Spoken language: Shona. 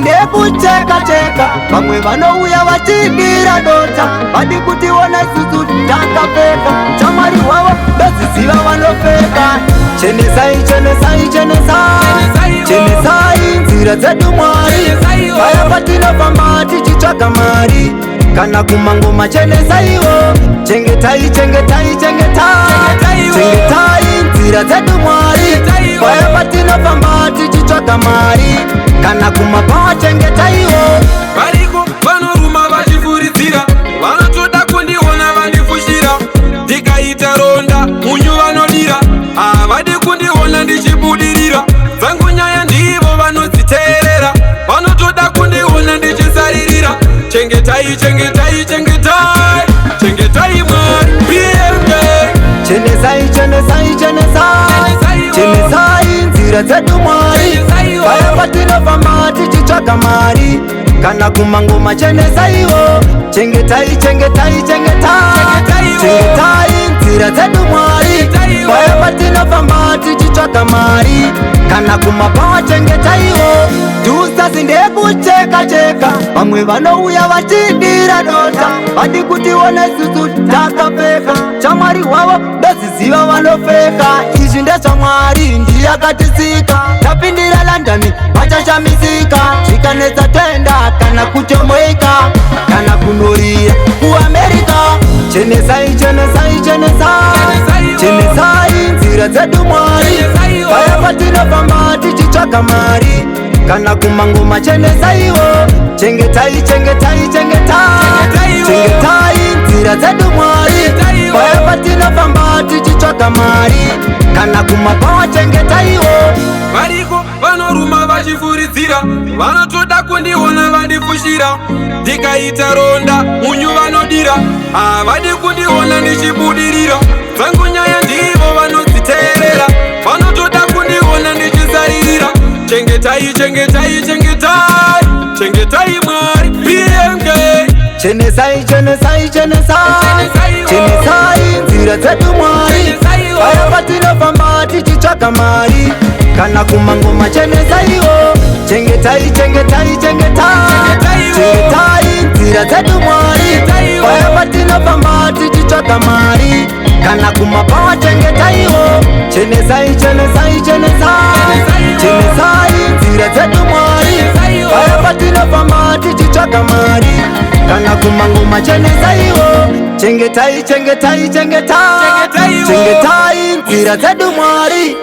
ndekucheka cheka, vamwe vanouya vachidira dota, vadi kutiona isusu takapfeka, chamwari wavo ndoziziva vanopfeka. Chenesai, chenesai, chenesai, chenesai nzira dzedu Mwari, paya patinofamba tichitsvaga mari, kana kumangoma chenesaiwo. Chengetai, chengetai, chengetai, chengetai nzira dzedu Mwari, paya patinofamba tichitsvaga mari, kana kumapawa chengetaiwo. Variko vanoruma vachifuridzira, vanotoda kundiona vandifushira, ndikaita ronda munyu vanodira, havadi kundiona ndichibudirira, dzangu nyaya ndivo vanodziteerera, vanotoda kundiona ndichisaririra. Chengetai, chengetai, chengetai, chengetai Mwari PMK. Chenesai, chenesai, chenesai, chenesai nzira dzedu Mwari, paya patinofamba tichitsvaga mari, kana kumangoma chenesaiwo. Chengetai, chengetai, chengetai, chengetai nzira dzedu Mwari, paya patinofamba tichitsvaga mari, kana kumapawa chengetaiwo. Tusazi ndekucheka cheka, vamwe vanouya vachidira dota, vadi kutiona isusu takapfeka, chamwari wavo ndoziziva vanopfeka. Izvi ndezvaMwari ndiyakatisika, tapindira London vachashamisika, zvikanetsa tenda kana kutomweka, kana kunorira kuAmerika. Chenesai, chenesai, chenesai, chenesai nzira dzedu Mwari, paya patinofamba tichitsvaga mari, kana kumangoma chenesaiwo. Chengetai, chengetai, chengetai, chengetai nzira dzedu Mwari, paya patinofamba tichitsvaga mari, kana kumapawa chengetaiwo. Variko vanoruma vachifuridzira, vanotoda kundiona vandifushira, ndikaita ronda munyu vanodira, havadi kundiona ndichibudirira, dzangu nyaya ndivo vanodziteerera, vanotoda kundiona ndichisaririra. Chengetai, chengetai, chengetai, chengetai Mwari PMK. Chenesai, chenesai, chenesai, chenesai nzira dzedu Mwari, paya patinofamba tichitsvaga mari, kana kumangoma chenesaiwo. Chengetai, chengetai, chengetai, chengetai nzira dzedu Mwari, paya patinofamba tichitsvaga mari, kana kumapawa chengetaiwo. Chenesai, chenesai, chenesai, chenesai nzira dzedu Mwari, paya patinofamba tichitsvaga mari, kana kumangoma chenesaiwo. Chengetai, chengetai, chengetai, chengetai nzira dzedu Mwari.